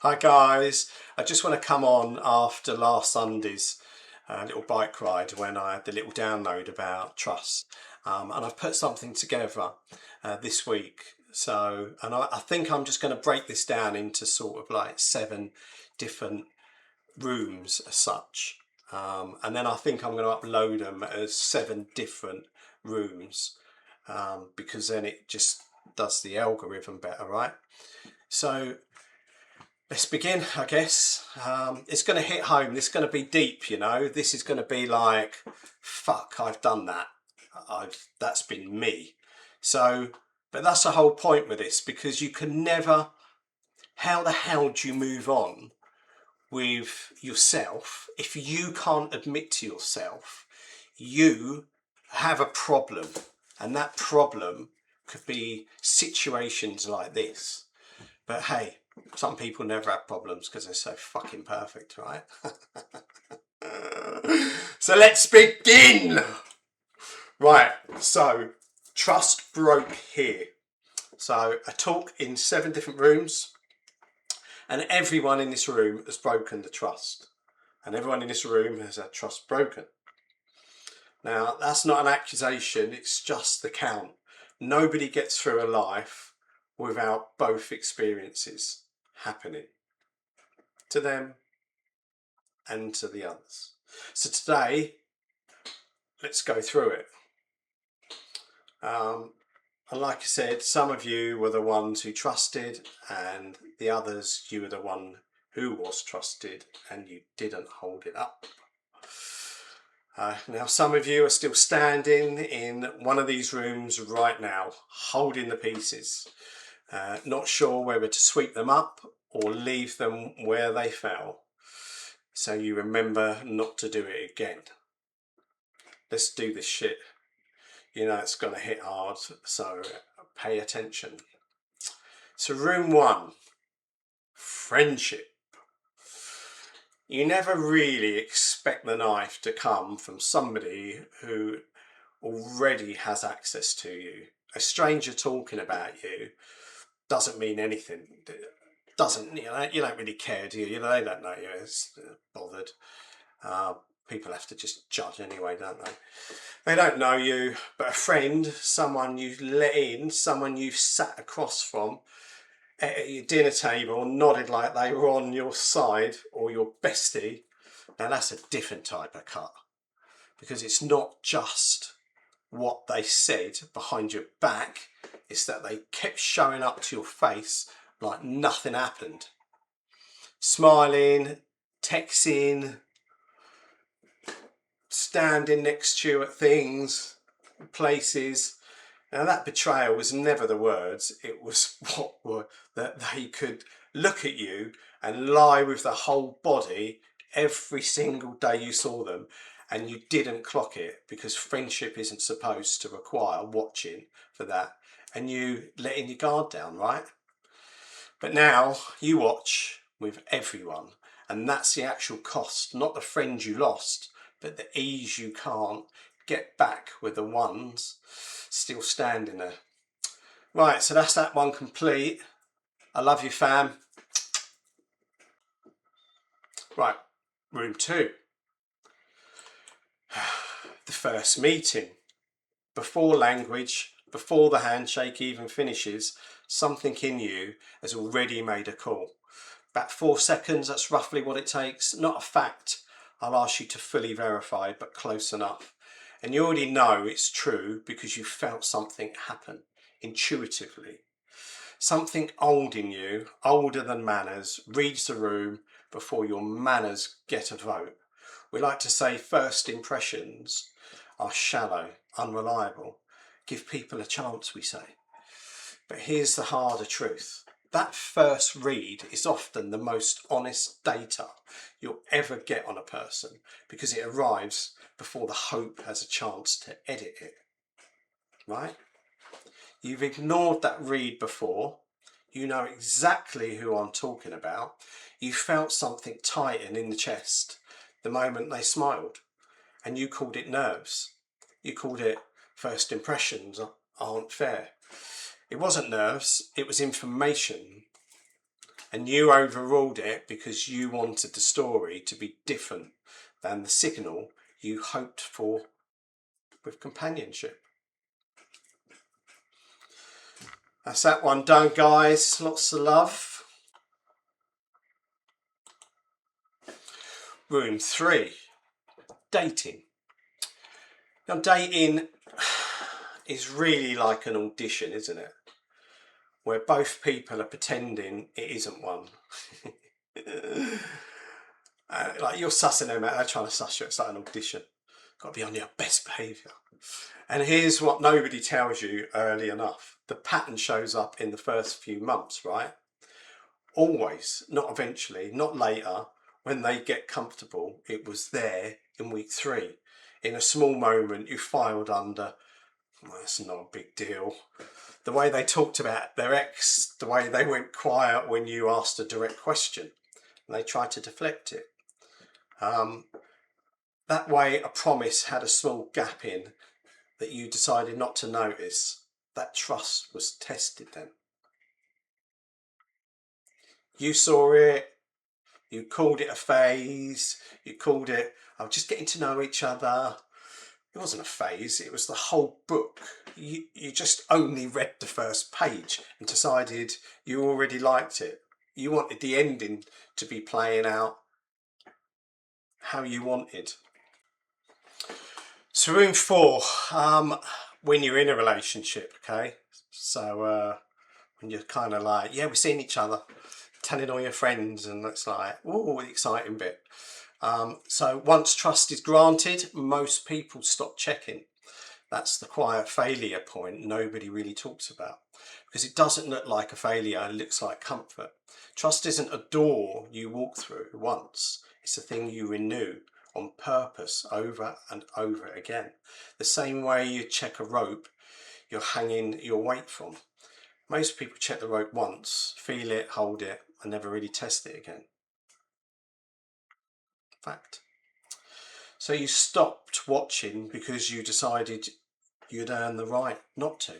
Hi guys, I just want to come on after last Sunday's little bike ride when I had the little download about trust, and I've put something together this week. I think I'm just going to break this down into sort of like 7 different rooms as such, and then I think I'm going to upload them as 7 different rooms, because then it just does the algorithm better, right? So let's begin, I guess. It's going to hit home. This is going to be deep, you know. This is going to be like, fuck, I've done that. That's been me. But that's the whole point with this, because you can never, how the hell do you move on with yourself if you can't admit to yourself you have a problem? And that problem could be situations like this. But hey, some people never have problems because they're so fucking perfect, right? So let's begin. Right, so trust broke here. So I talk in 7 different rooms, and everyone in this room has broken the trust. And everyone in this room has had trust broken. Now, that's not an accusation, it's just the count. Nobody gets through a life without both experiences happening to them and to the others. So today, let's go through it. And like I said, some of you were the ones who trusted, and the others, you were the one who was trusted and you didn't hold it up. Now some of you are still standing in one of these rooms right now, holding the pieces, not sure whether to sweep them up or leave them where they fell, so you remember not to do it again. Let's do this shit. You know it's going to hit hard, so pay attention. So room 1, friendship. You never really expect the knife to come from somebody who already has access to you. A stranger talking about you doesn't mean anything. Doesn't, you know, you don't really care, do you? You know, they don't know you. It's bothered. People have to just judge anyway, don't they? They don't know you, but a friend, someone you've let in, someone you've sat across from at your dinner table, nodded like they were on your side, or your bestie. Now that's a different type of cut, because it's not just what they said behind your back, it's that they kept showing up to your face like nothing happened. Smiling, texting, standing next to you at things, places. Now that betrayal was never the words, it was what were that they could look at you and lie with the whole body every single day you saw them, and you didn't clock it because friendship isn't supposed to require watching for that, and you letting your guard down, right? But now you watch with everyone, and that's the actual cost, not the friends you lost, but the ease you can't get back with the ones still standing there. Right, so that's that one complete. I love you, fam. Right, room 2. The first meeting. Before language, before the handshake even finishes, something in you has already made a call. About 4 seconds, that's roughly what it takes. Not a fact I'll ask you to fully verify, but close enough. And you already know it's true because you felt something happen intuitively. Something old in you, older than manners, reads the room before your manners get a vote. We like to say first impressions are shallow, unreliable. Give people a chance, we say. But here's the harder truth. That first read is often the most honest data you'll ever get on a person, because it arrives before the hope has a chance to edit it. Right? You've ignored that read before. You know exactly who I'm talking about. You felt something tighten in the chest the moment they smiled, and you called it nerves. You called it first impressions aren't fair. It wasn't nerves, it was information. and you overruled it because you wanted the story to be different than the signal you hoped for with companionship. That's that one done, guys. Lots of love. Room 3, dating. Now, dating is really like an audition, isn't it? Where both people are pretending it isn't one. Like you're sussing them out, they're trying to suss you. It's like an audition. Got to be on your best behaviour. And here's what nobody tells you early enough. The pattern shows up in the first few months, right? Always, not eventually, not later. When they get comfortable, it was there in week 3. In a small moment, you filed under, well, that's not a big deal. The way they talked about their ex, the way they went quiet when you asked a direct question, and they tried to deflect it. That way, a promise had a small gap in that you decided not to notice. That trust was tested then. You saw it, you called it a phase, you called it, oh, just getting to know each other. It wasn't a phase, it was the whole book. You just only read the first page and decided you already liked it. You wanted the ending to be playing out how you wanted. So room 4, when you're in a relationship, okay? So when you're kind of like, yeah, we're seeing each other, telling all your friends, and it's like, oh, the exciting bit. So once trust is granted, most people stop checking. That's the quiet failure point nobody really talks about, because it doesn't look like a failure, it looks like comfort. Trust isn't a door you walk through once, it's a thing you renew on purpose over and over again. The same way you check a rope you're hanging your weight from. Most people check the rope once, feel it, hold it, and never really test it again. Fact. So you stopped watching because you decided you'd earned the right not to,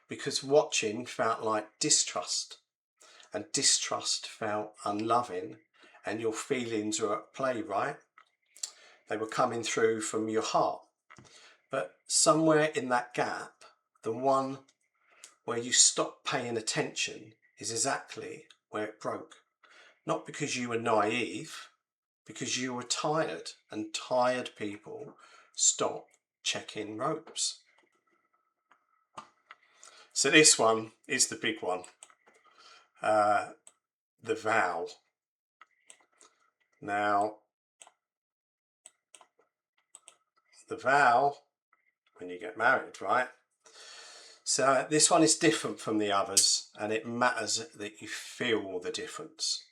because watching felt like distrust, and distrust felt unloving, and your feelings were at play, right? They were coming through from your heart. But somewhere in that gap, the one where you stopped paying attention is exactly where it broke. Not because you were naive, because you were tired, and tired people stop checking ropes. So this one is the big one, the vow. Now, the vow, when you get married, right? So this one is different from the others, and it matters that you feel the difference.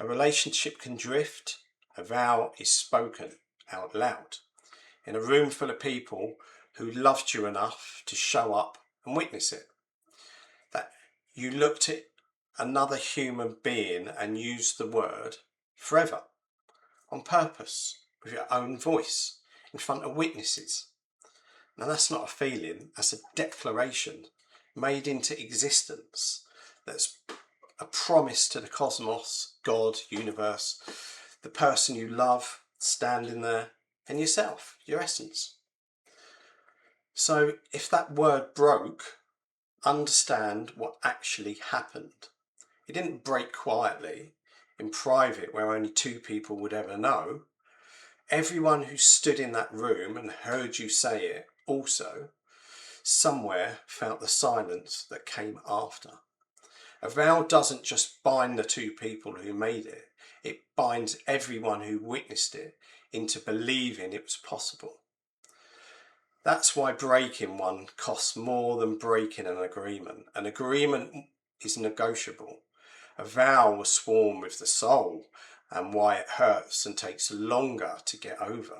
A relationship can drift, a vow is spoken out loud in a room full of people who loved you enough to show up and witness it. That you looked at another human being and used the word forever, on purpose, with your own voice, in front of witnesses. Now that's not a feeling, that's a declaration made into existence. That's a promise to the cosmos, God, universe, the person you love standing there, and yourself, your essence. So if that word broke, understand what actually happened. It didn't break quietly, in private, where only 2 people would ever know. Everyone who stood in that room and heard you say it also, somewhere, felt the silence that came after. A vow doesn't just bind the 2 people who made it, it binds everyone who witnessed it into believing it was possible. That's why breaking one costs more than breaking an agreement. An agreement is negotiable. A vow was sworn with the soul, and why it hurts and takes longer to get over.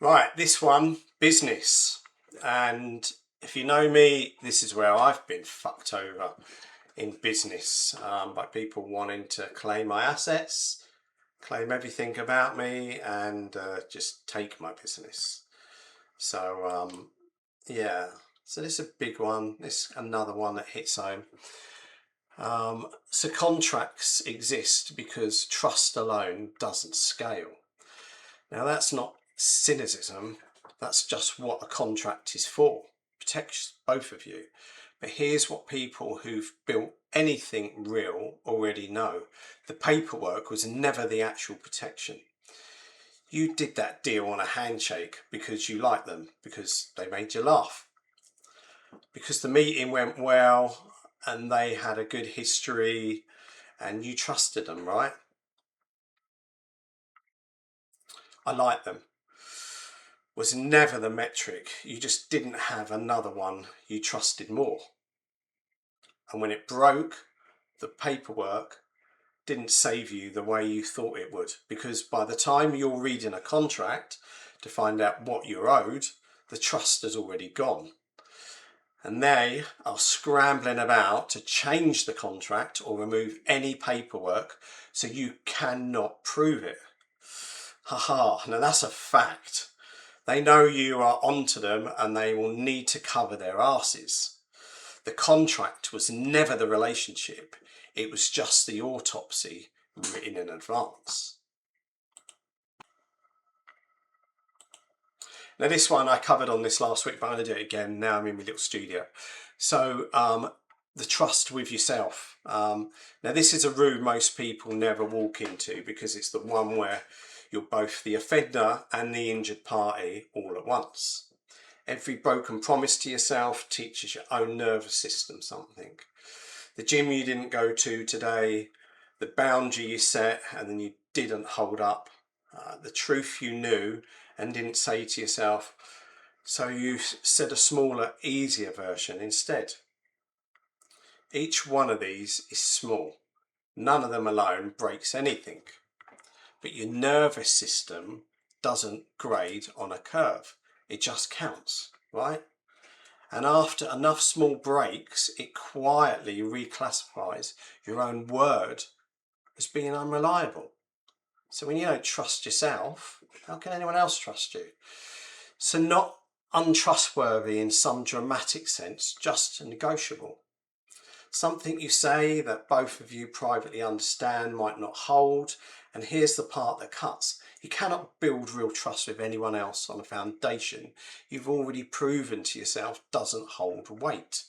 Right, this one, business. And if you know me, this is where I've been fucked over in business, by people wanting to claim my assets, claim everything about me, and just take my business. So yeah, So this is a big one. This is another one that hits home. So contracts exist because trust alone doesn't scale. Now that's not cynicism, that's just what a contract is for. Protects both of you. But here's what people who've built anything real already know. The paperwork was never the actual protection. You did that deal on a handshake because you liked them, because they made you laugh, because the meeting went well and they had a good history and you trusted them, right? I like them was never the metric. You just didn't have another one you trusted more. And when it broke, the paperwork didn't save you the way you thought it would, because by the time you're reading a contract to find out what you're owed, the trust has already gone. And they are scrambling about to change the contract or remove any paperwork so you cannot prove it. Haha, now that's a fact. They know you are onto them and they will need to cover their asses. The contract was never the relationship, it was just the autopsy written in advance. Now this one I covered on this last week, but I'm going to do it again. Now I'm in my little studio. So the trust with yourself. Now this is a room most people never walk into because it's the one where you're both the offender and the injured party all at once. Every broken promise to yourself teaches your own nervous system something. The gym you didn't go to today, the boundary you set and then you didn't hold up, the truth you knew and didn't say to yourself, so you said a smaller, easier version instead. Each one of these is small. None of them alone breaks anything. But your nervous system doesn't grade on a curve. It just counts, right? And after enough small breaks, it quietly reclassifies your own word as being unreliable. So when you don't trust yourself, how can anyone else trust you? So not untrustworthy in some dramatic sense, just negotiable. Something you say that both of you privately understand might not hold, and here's the part that cuts. You cannot build real trust with anyone else on a foundation you've already proven to yourself doesn't hold weight.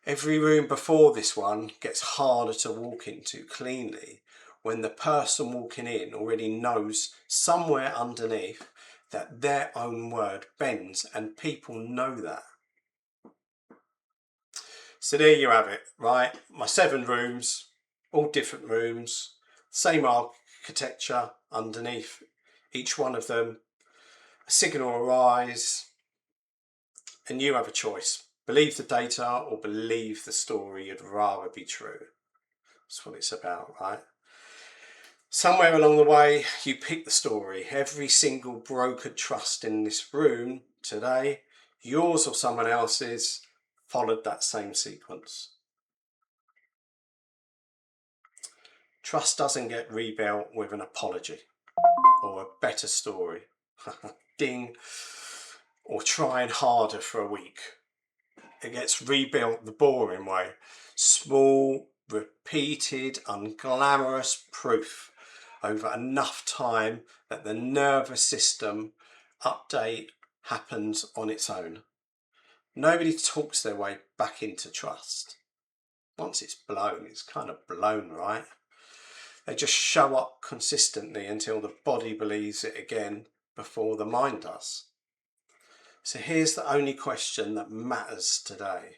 Every room before this one gets harder to walk into cleanly when the person walking in already knows somewhere underneath that their own word bends, and people know that. So there you have it, right? My 7 rooms, all different rooms, same architecture underneath each one of them, a signal arise, and you have a choice. Believe the data or believe the story you'd rather be true. That's what it's about, right? Somewhere along the way, you pick the story. Every single brokered trust in this room today, yours or someone else's, followed that same sequence. Trust doesn't get rebuilt with an apology or a better story. Ding. Or trying harder for a week. It gets rebuilt the boring way. Small, repeated, unglamorous proof over enough time that the nervous system update happens on its own. Nobody talks their way back into trust. Once it's blown, it's kind of blown, right? They just show up consistently until the body believes it again before the mind does. So here's the only question that matters today.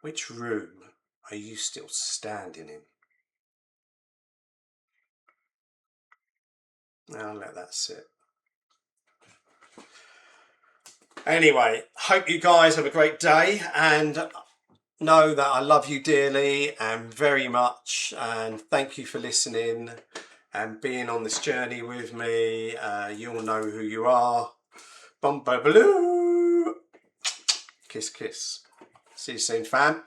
Which room are you still standing in? Now let that sit. Anyway, hope you guys have a great day and know that I love you dearly and very much, and thank you for listening and being on this journey with me. You'll know who you are. Bum ba baloo. Kiss kiss. See you soon, fam.